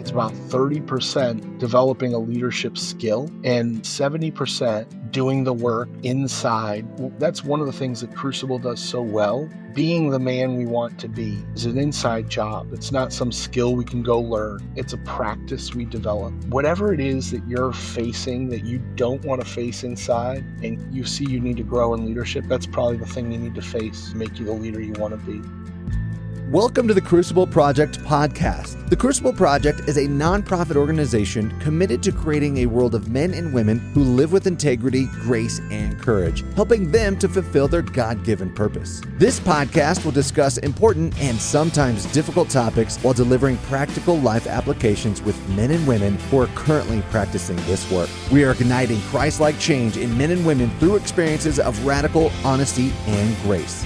It's about 30% developing a leadership skill and 70% doing the work inside. That's one of the things that Crucible does so well. Being the man we want to be is an inside job. It's not some skill we can go learn. It's a practice we develop. Whatever it is that you're facing that you don't want to face inside and you see you need to grow in leadership, that's probably the thing you need to face to make you the leader you want to be. Welcome to the Crucible Project Podcast. The Crucible Project is a nonprofit organization committed to creating a world of men and women who live with integrity, grace, and courage, helping them to fulfill their God-given purpose. This podcast will discuss important and sometimes difficult topics while delivering practical life applications with men and women who are currently practicing this work. We are igniting Christ-like change in men and women through experiences of radical honesty and grace.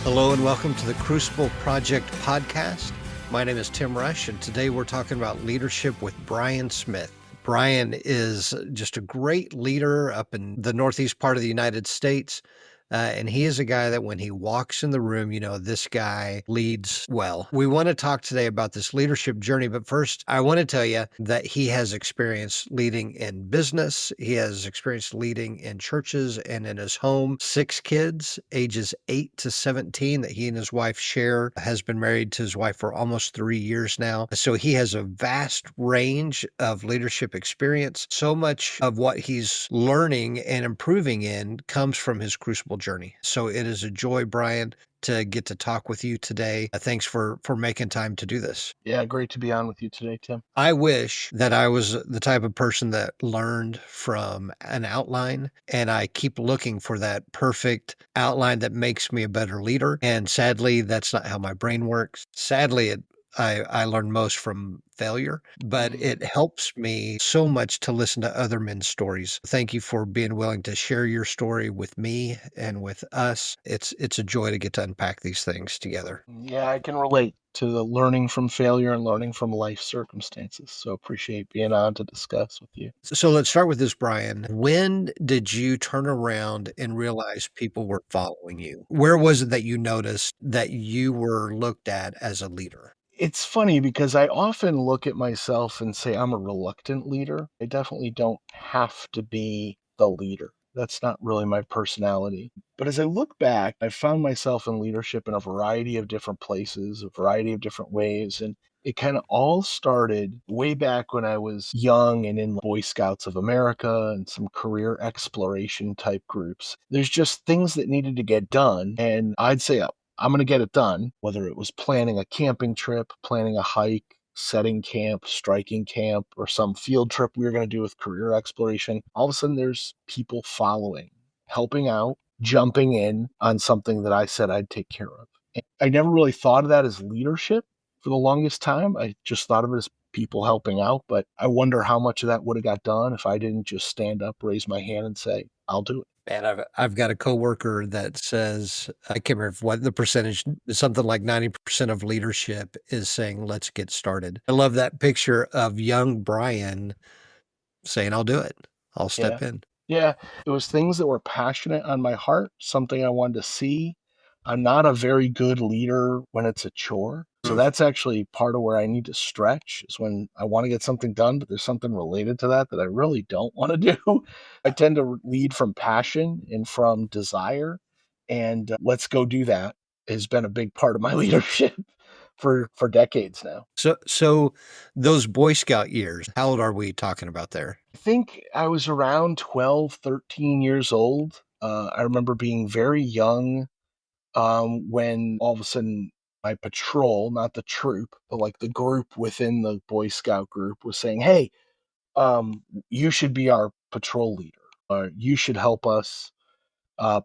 Hello and welcome to the Crucible Project Podcast. My name is Tim Rush, and today we're talking about leadership with Brian Smith. Brian is just a great leader up in the northeast part of the United States, and he is a guy that when he walks in the room, you know, this guy leads well. We want to talk today about this leadership journey, but first, I want to tell you that he has experience leading in business. He has experience leading in churches and in his home. 6 kids, ages 8 to 17, that he and his wife share. Has been married to his wife for almost 3 years now. So he has a vast range of leadership experience. So much of what he's learning and improving in comes from his Crucible journey. So it is a joy, Brian, to get to talk with you today. Thanks for making time to do this. Yeah, great to be on with you today, Tim. I wish that I was the type of person that learned from an outline, and I keep looking for that perfect outline that makes me a better leader. And sadly, that's not how my brain works. Sadly, I learn most from failure, but it helps me so much to listen to other men's stories. Thank you for being willing to share your story with me and with us. It's a joy to get to unpack these things together. Yeah, I can relate to the learning from failure and learning from life circumstances. So appreciate being on to discuss with you. So let's start with this, Brian. When did you turn around and realize people were following you? Where was it that you noticed that you were looked at as a leader? It's funny because I often look at myself and say I'm a reluctant leader. I definitely don't have to be the leader. That's not really my personality. But as I look back, I found myself in leadership in a variety of different places, a variety of different ways. And it kind of all started way back when I was young and in Boy Scouts of America and some career exploration type groups. There's just things that needed to get done. And I'd say, I'm going to get it done, whether it was planning a camping trip, planning a hike, setting camp, striking camp, or some field trip we were going to do with career exploration. All of a sudden, there's people following, helping out, jumping in on something that I said I'd take care of. And I never really thought of that as leadership for the longest time. I just thought of it as people helping out. But I wonder how much of that would have got done if I didn't just stand up, raise my hand, and say, I'll do it. Man, I've got a coworker that says, I can't remember what the percentage, something like 90% of leadership is saying, let's get started. I love that picture of young Brian saying, I'll do it. I'll step in. Yeah, it was things that were passionate on my heart, something I wanted to see. I'm not a very good leader when it's a chore. So that's actually part of where I need to stretch is when I want to get something done, but there's something related to that I really don't want to do. I tend to lead from passion and from desire. And let's go do that has been a big part of my leadership for decades now. So those Boy Scout years, how old are we talking about there? I think I was around 12, 13 years old. I remember being very young when all of a sudden my patrol, not the troop, but like the group within the Boy Scout group was saying, hey, you should be our patrol leader. You should help us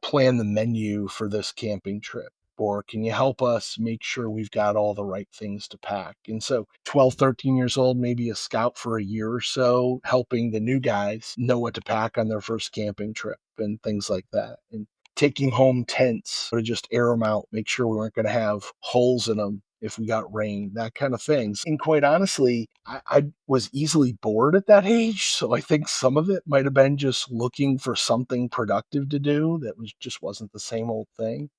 plan the menu for this camping trip. Or can you help us make sure we've got all the right things to pack? And so 12, 13 years old, maybe a scout for a year or so, helping the new guys know what to pack on their first camping trip and things like that. And taking home tents to just air them out, make sure we weren't going to have holes in them if we got rain, that kind of things. And quite honestly, I was easily bored at that age. So I think some of it might have been just looking for something productive to do that just wasn't the same old thing.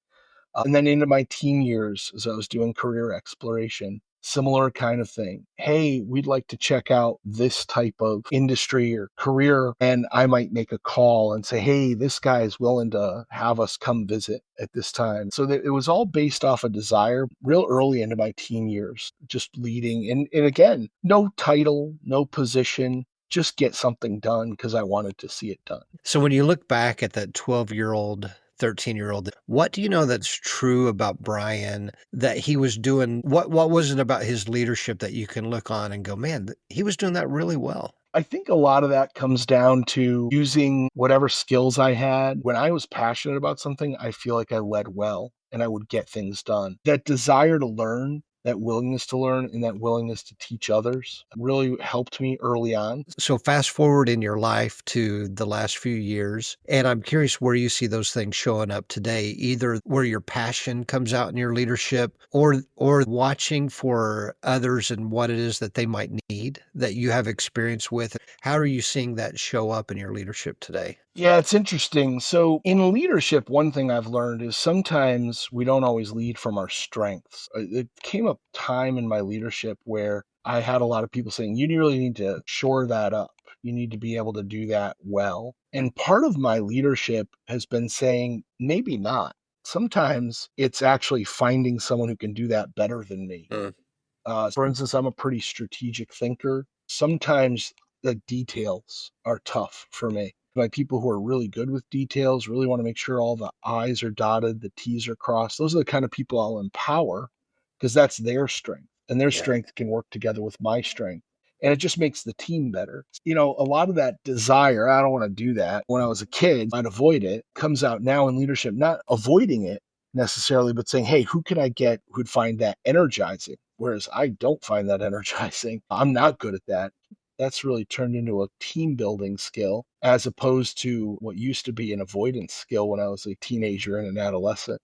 And then into my teen years, as I was doing career exploration, Similar kind of thing. Hey, we'd like to check out this type of industry or career. And I might make a call and say, hey, this guy is willing to have us come visit at this time. So that it was all based off a desire real early into my teen years, just leading. And again, no title, no position, just get something done because I wanted to see it done. So when you look back at that 12-year-old, 13-year-old, what do you know that's true about Brian that he was doing? What was it about his leadership that you can look on and go, man, he was doing that really well? I think a lot of that comes down to using whatever skills I had. When I was passionate about something, I feel like I led well and I would get things done. That desire to learn, that willingness to learn, and that willingness to teach others really helped me early on. So fast forward in your life to the last few years, and I'm curious where you see those things showing up today, either where your passion comes out in your leadership or watching for others and what it is that they might need that you have experience with. How are you seeing that show up in your leadership today? Yeah, it's interesting. So, in leadership, one thing I've learned is sometimes we don't always lead from our strengths. It came a time in my leadership where I had a lot of people saying, you really need to shore that up. You need to be able to do that well. And part of my leadership has been saying, maybe not. Sometimes it's actually finding someone who can do that better than me. For instance, I'm a pretty strategic thinker. Sometimes the details are tough for me. Like people who are really good with details, really want to make sure all the I's are dotted, the T's are crossed. Those are the kind of people I'll empower because that's their strength. And their strength can work together with my strength. And it just makes the team better. You know, a lot of that desire, I don't want to do that. When I was a kid, I'd avoid it, comes out now in leadership, not avoiding it necessarily, but saying, hey, who can I get who'd find that energizing? Whereas I don't find that energizing. I'm not good at that. That's really turned into a team building skill as opposed to what used to be an avoidance skill when I was a teenager and an adolescent.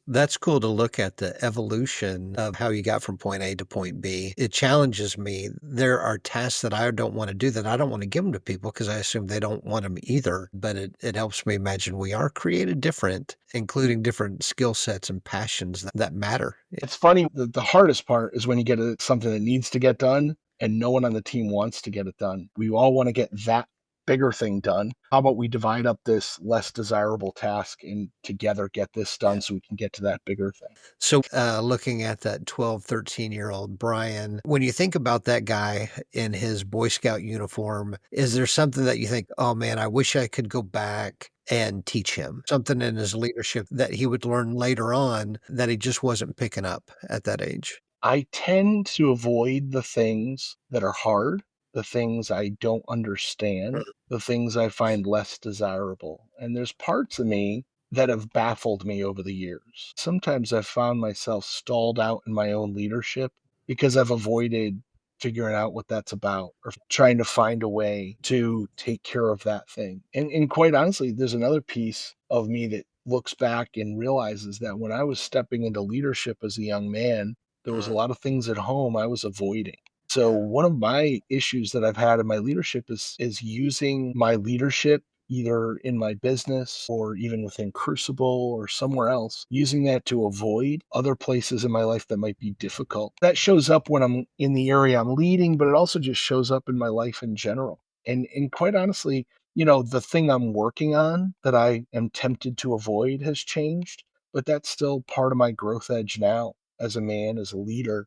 That's cool to look at the evolution of how you got from point A to point B. It challenges me. There are tasks that I don't want to do that I don't want to give them to people because I assume they don't want them either. But it helps me imagine we are created different, including different skill sets and passions that matter. It's funny, the hardest part is when you get something that needs to get done and no one on the team wants to get it done. We all want to get that bigger thing done. How about we divide up this less desirable task and together get this done so we can get to that bigger thing? So looking at that 12, 13-year-old Brian, when you think about that guy in his Boy Scout uniform, is there something that you think, oh man, I wish I could go back and teach him something in his leadership that he would learn later on that he just wasn't picking up at that age? I tend to avoid the things that are hard, the things I don't understand, the things I find less desirable. And there's parts of me that have baffled me over the years. Sometimes I've found myself stalled out in my own leadership because I've avoided figuring out what that's about or trying to find a way to take care of that thing. And quite honestly, there's another piece of me that looks back and realizes that when I was stepping into leadership as a young man, there was a lot of things at home I was avoiding. So one of my issues that I've had in my leadership is using my leadership either in my business or even within Crucible or somewhere else, using that to avoid other places in my life that might be difficult. That shows up when I'm in the area I'm leading, but it also just shows up in my life in general. And quite honestly, you know, the thing I'm working on that I am tempted to avoid has changed, but that's still part of my growth edge now as a man, as a leader.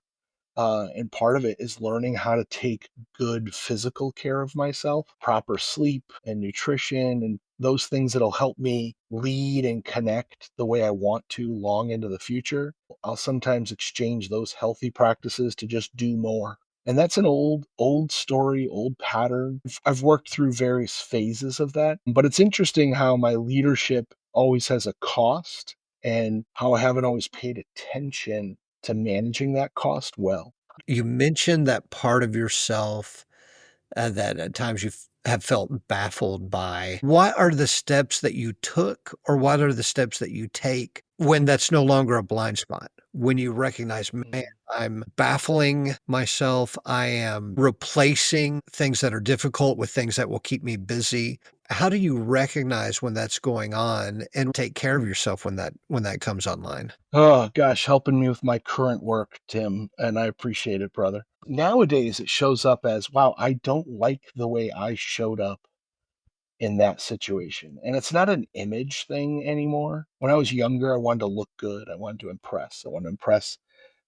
And part of it is learning how to take good physical care of myself, proper sleep and nutrition, and those things that'll help me lead and connect the way I want to long into the future. I'll sometimes exchange those healthy practices to just do more. And that's an old story, old pattern. I've worked through various phases of that, but it's interesting how my leadership always has a cost and how I haven't always paid attention to managing that cost well. You mentioned that part of yourself that at times you have felt baffled by. What are the steps that you took or what are the steps that you take When that's no longer a blind spot, when you recognize, man, I'm baffling myself, I am replacing things that are difficult with things that will keep me busy. How do you recognize when that's going on and take care of yourself when that comes online? Oh gosh, helping me with my current work, Tim, and I appreciate it, brother. Nowadays, it shows up as, wow, I don't like the way I showed up in that situation. And it's not an image thing anymore. When I was younger, I wanted to look good. I wanted to impress. I wanted to impress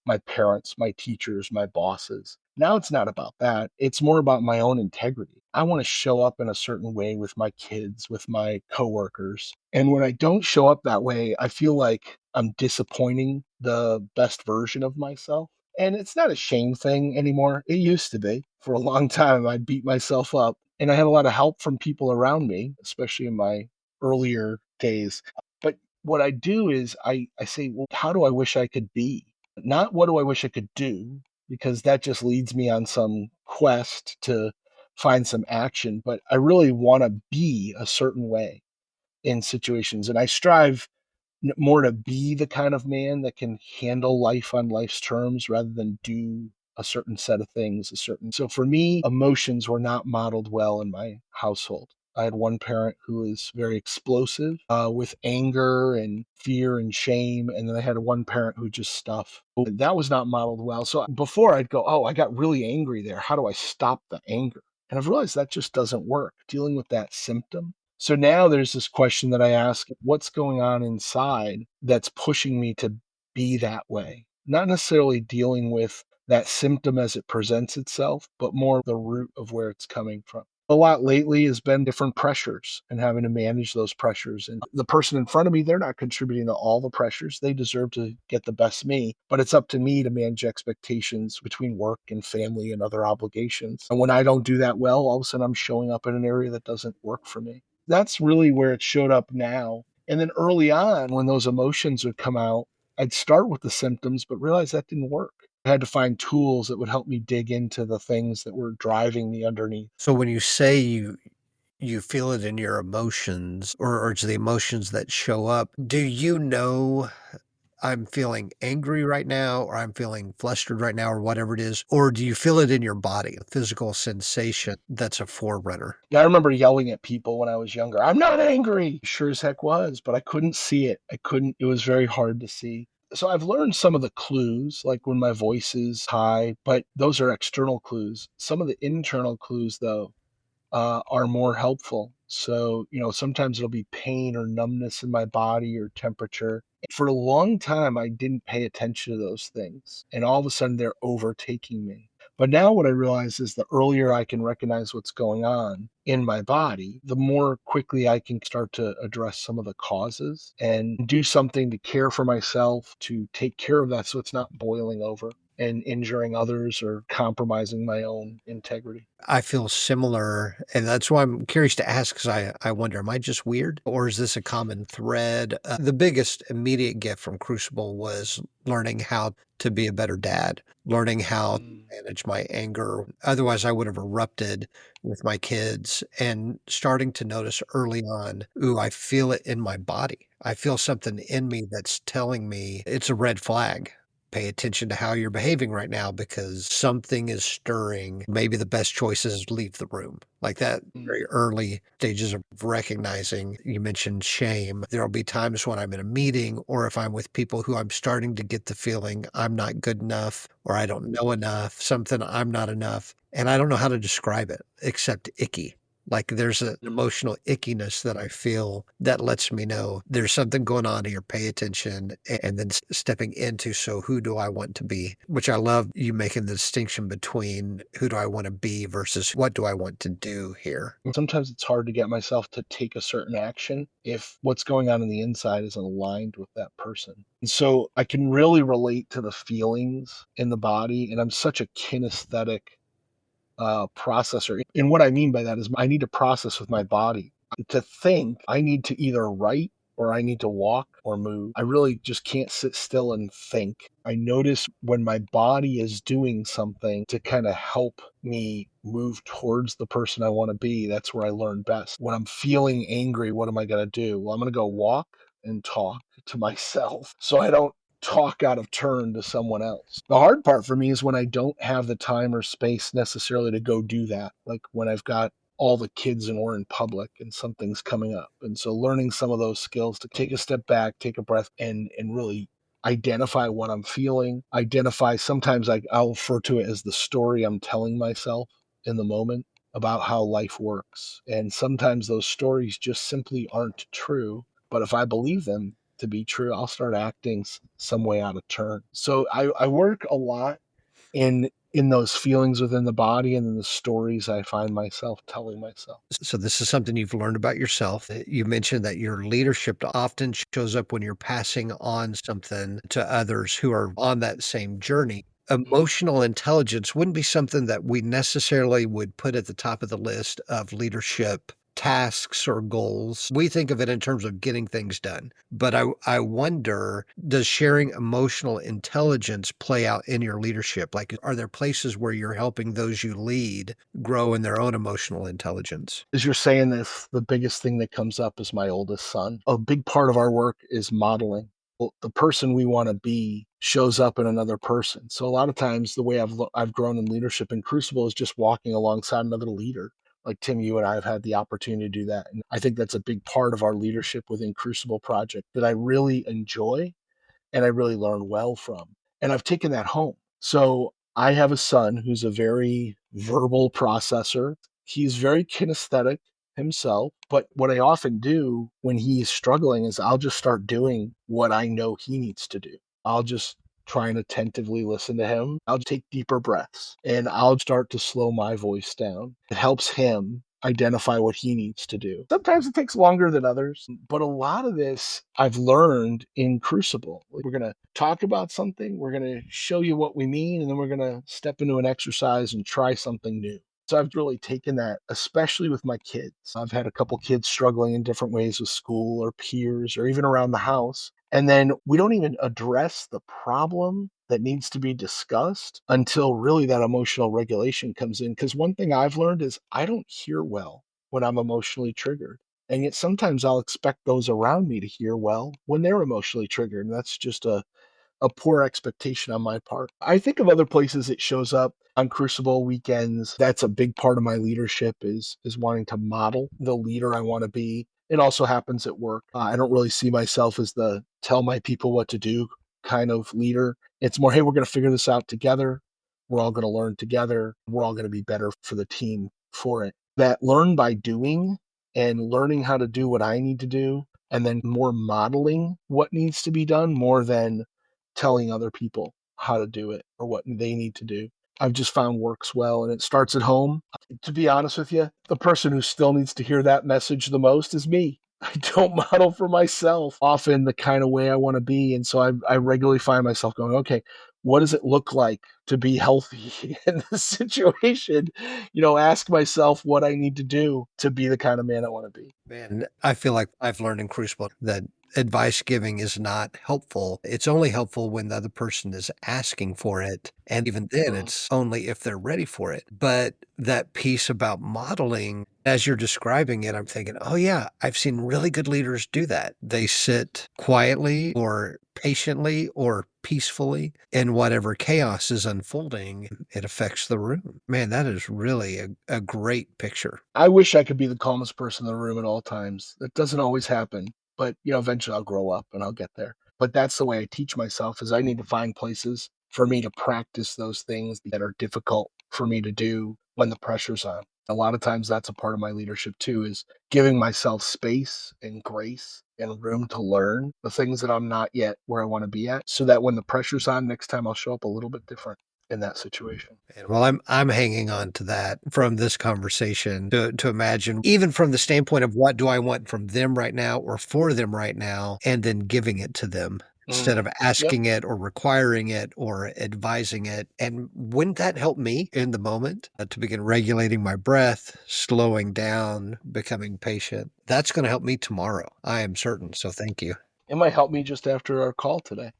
my parents, my teachers, my bosses. Now it's not about that. It's more about my own integrity. I want to show up in a certain way with my kids, with my coworkers. And when I don't show up that way, I feel like I'm disappointing the best version of myself. And it's not a shame thing anymore. It used to be. For a long time, I'd beat myself up. And I had a lot of help from people around me, especially in my earlier days. But what I do is I say, well, how do I wish I could be? Not what do I wish I could do, because that just leads me on some quest to find some action, but I really want to be a certain way in situations. And I strive more to be the kind of man that can handle life on life's terms rather than do a certain set of things, a certain. So for me, emotions were not modeled well in my household. I had one parent who was very explosive with anger and fear and shame. And then I had one parent who just stuff. That was not modeled well. So before I'd go, oh, I got really angry there. How do I stop the anger? And I've realized that just doesn't work. Dealing with that symptom. So now there's this question that I ask, what's going on inside that's pushing me to be that way? Not necessarily dealing with that symptom as it presents itself, but more the root of where it's coming from. A lot lately has been different pressures and having to manage those pressures. And the person in front of me, they're not contributing to all the pressures. They deserve to get the best me, but it's up to me to manage expectations between work and family and other obligations. And when I don't do that well, all of a sudden I'm showing up in an area that doesn't work for me. That's really where it showed up now. And then early on, when those emotions would come out, I'd start with the symptoms, but realize that didn't work. I had to find tools that would help me dig into the things that were driving me underneath. So when you say you feel it in your emotions or it's the emotions that show up, do you know I'm feeling angry right now, or I'm feeling flustered right now, or whatever it is? Or do you feel it in your body, a physical sensation that's a forerunner? Yeah, I remember yelling at people when I was younger. I'm not angry. Sure as heck was, but I couldn't see it. It was very hard to see. So I've learned some of the clues, like when my voice is high, but those are external clues. Some of the internal clues, though, are more helpful. So, sometimes it'll be pain or numbness in my body or temperature. For a long time, I didn't pay attention to those things. And all of a sudden, they're overtaking me. But now what I realize is the earlier I can recognize what's going on in my body, the more quickly I can start to address some of the causes and do something to care for myself, to take care of that so it's not boiling over and injuring others or compromising my own integrity. I feel similar, and that's why I'm curious to ask because I wonder, am I just weird or is this a common thread? The biggest immediate gift from Crucible was learning how to be a better dad, learning how to manage my anger. Otherwise, I would have erupted with my kids and starting to notice early on, ooh, I feel it in my body. I feel something in me that's telling me it's a red flag. Pay attention to how you're behaving right now because something is stirring. Maybe the best choice is leave the room. Like that very early stages of recognizing. You mentioned shame. There'll be times when I'm in a meeting or if I'm with people who I'm starting to get the feeling I'm not good enough or I don't know enough, something I'm not enough. And I don't know how to describe it except icky. Like there's an emotional ickiness that I feel that lets me know there's something going on here. Pay attention and then stepping into, so who do I want to be? Which I love you making the distinction between who do I want to be versus what do I want to do here? Sometimes it's hard to get myself to take a certain action if what's going on the inside isn't aligned with that person. And so I can really relate to the feelings in the body, and I'm such a kinesthetic processor. And what I mean by that is I need to process with my body. To think, I need to either write or I need to walk or move. I really just can't sit still and think. I notice when my body is doing something to kind of help me move towards the person I want to be. That's where I learn best. When I'm feeling angry, what am I going to do? Well, I'm going to go walk and talk to myself so I don't talk out of turn to someone else. The hard part for me is when I don't have the time or space necessarily to go do that. Like when I've got all the kids and we're in public and something's coming up. And so learning some of those skills to take a step back, take a breath, and really identify what I'm feeling, identify sometimes I'll refer to it as the story I'm telling myself in the moment about how life works. And sometimes those stories just simply aren't true. But if I believe them to be true, I'll start acting some way out of turn. So I work a lot in those feelings within the body and in the stories I find myself telling myself. So this is something you've learned about yourself. You mentioned that your leadership often shows up when you're passing on something to others who are on that same journey. Emotional intelligence wouldn't be something that we necessarily would put at the top of the list of leadership tasks or goals. We think of it in terms of getting things done. But I wonder, does sharing emotional intelligence play out in your leadership? Like, are there places where you're helping those you lead grow in their own emotional intelligence? As you're saying this, the biggest thing that comes up is my oldest son. A big part of our work is modeling. Well, the person we want to be shows up in another person. So a lot of times the way I've grown in leadership in Crucible is just walking alongside another leader. Like Tim, you and I have had the opportunity to do that. And I think that's a big part of our leadership within Crucible Project that I really enjoy and I really learn well from. And I've taken that home. So I have a son who's a very verbal processor. He's very kinesthetic himself. But what I often do when he's struggling is I'll just start doing what I know he needs to do. I'll just try and attentively listen to him. I'll take deeper breaths and I'll start to slow my voice down. It helps him identify what he needs to do. Sometimes it takes longer than others, but a lot of this I've learned in Crucible. We're going to talk about something, we're going to show you what we mean, and then we're going to step into an exercise and try something new. So I've really taken that, especially with my kids. I've had a couple kids struggling in different ways with school or peers or even around the house. And then we don't even address the problem that needs to be discussed until really that emotional regulation comes in. Because one thing I've learned is I don't hear well when I'm emotionally triggered. And yet sometimes I'll expect those around me to hear well when they're emotionally triggered. And that's just a poor expectation on my part. I think of other places it shows up on Crucible weekends. That's a big part of my leadership is wanting to model the leader I want to be. It also happens at work. I don't really see myself as the tell my people what to do kind of leader. It's more, hey, we're going to figure this out together. We're all going to learn together. We're all going to be better for the team for it. That learn by doing and learning how to do what I need to do, and then more modeling what needs to be done more than telling other people how to do it or what they need to do. I've just found works well, and it starts at home. To be honest with you, the person who still needs to hear that message the most is me. I don't model for myself often the kind of way I want to be. And so I regularly find myself going, okay, what does it look like to be healthy in this situation? Ask myself what I need to do to be the kind of man I want to be. Man, I feel like I've learned in Crucible that advice giving is not helpful. It's only helpful when the other person is asking for it. And even then, it's only if they're ready for it. But that piece about modeling, as you're describing it, I'm thinking, oh, yeah, I've seen really good leaders do that. They sit quietly or patiently or peacefully in whatever chaos is unfolding. It affects the room. Man, that is really a great picture. I wish I could be the calmest person in the room at all times. That doesn't always happen. But, eventually I'll grow up and I'll get there. But that's the way I teach myself is I need to find places for me to practice those things that are difficult for me to do when the pressure's on. A lot of times that's a part of my leadership too, is giving myself space and grace and room to learn the things that I'm not yet where I want to be at, so that when the pressure's on next time, I'll show up a little bit different in that situation. Well, I'm hanging on to that from this conversation to imagine, even from the standpoint of what do I want from them right now or for them right now, and then giving it to them instead of asking it or requiring it or advising it. And wouldn't that help me in the moment to begin regulating my breath, slowing down, becoming patient? That's going to help me tomorrow. I am certain. So thank you. It might help me just after our call today.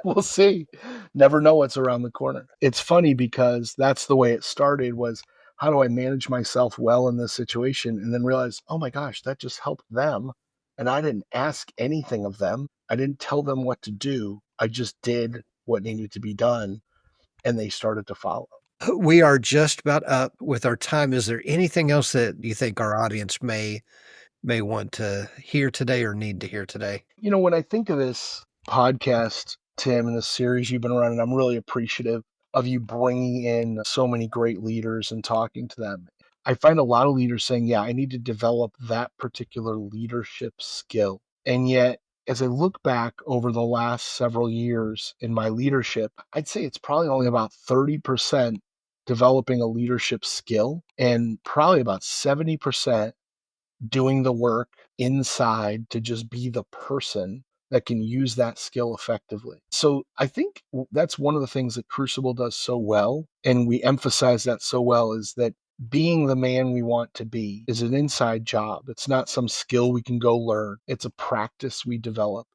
We'll see. Never know what's around the corner. It's funny because that's the way it started was, how do I manage myself well in this situation? And then realize, oh my gosh, that just helped them And I didn't ask anything of them. I didn't tell them what to do. I just did what needed to be done, and they started to follow. We are just about up with our time. Is there anything else that you think our audience may want to hear today or need to hear today? When I think of this podcast, Tim, and this series you've been running, I'm really appreciative of you bringing in so many great leaders and talking to them. I find a lot of leaders saying, yeah, I need to develop that particular leadership skill. And yet, as I look back over the last several years in my leadership, I'd say it's probably only about 30% developing a leadership skill and probably about 70% doing the work inside to just be the person that can use that skill effectively. So I think that's one of the things that Crucible does so well, and we emphasize that so well, is that being the man we want to be is an inside job. It's not some skill we can go learn. It's a practice we develop.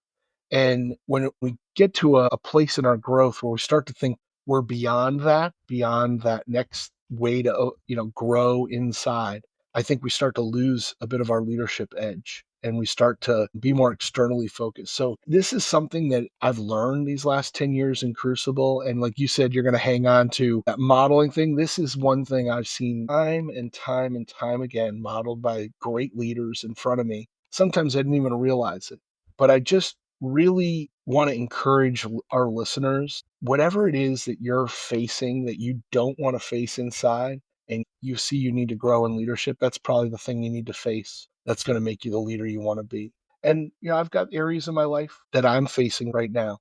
And when we get to a place in our growth where we start to think we're beyond that next way to, grow inside, I think we start to lose a bit of our leadership edge and we start to be more externally focused. So this is something that I've learned these last 10 years in Crucible. And like you said, you're going to hang on to that modeling thing. This is one thing I've seen time and time and time again modeled by great leaders in front of me. Sometimes I didn't even realize it, but I just really want to encourage our listeners, whatever it is that you're facing that you don't want to face inside, and you see you need to grow in leadership, that's probably the thing you need to face. That's going to make you the leader you want to be. And, I've got areas in my life that I'm facing right now.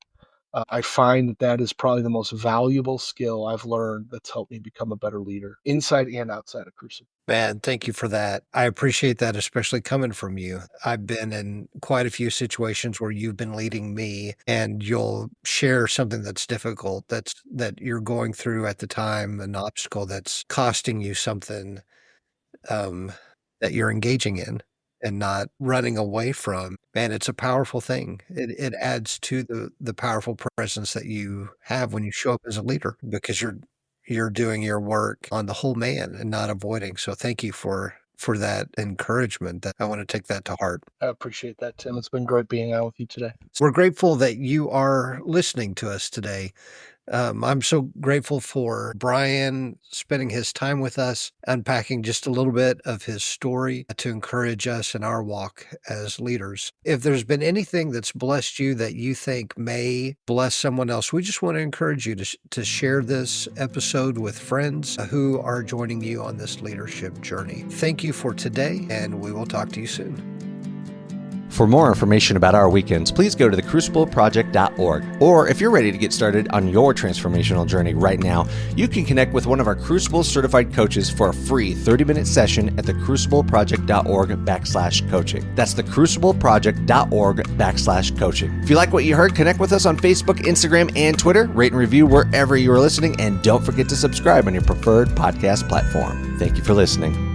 I find that is probably the most valuable skill I've learned that's helped me become a better leader inside and outside of Crucible. Man, thank you for that. I appreciate that, especially coming from you. I've been in quite a few situations where you've been leading me and you'll share something that's difficult, that you're going through at the time, an obstacle that's costing you something that you're engaging in and not running away from. Man, it's a powerful thing. It adds to the powerful presence that you have when you show up as a leader, because you're doing your work on the whole man and not avoiding. So thank you for that encouragement. That I want to take that to heart. I appreciate that, Tim. It's been great being out with you today. We're grateful that you are listening to us today. I'm so grateful for Brian spending his time with us, unpacking just a little bit of his story to encourage us in our walk as leaders. If there's been anything that's blessed you that you think may bless someone else, we just want to encourage you to share this episode with friends who are joining you on this leadership journey. Thank you for today, and we will talk to you soon. For more information about our weekends, please go to thecrucibleproject.org. Or if you're ready to get started on your transformational journey right now, you can connect with one of our Crucible certified coaches for a free 30-minute session at thecrucibleproject.org/coaching. That's thecrucibleproject.org/coaching. If you like what you heard, connect with us on Facebook, Instagram, and Twitter. Rate and review wherever you are listening, and don't forget to subscribe on your preferred podcast platform. Thank you for listening.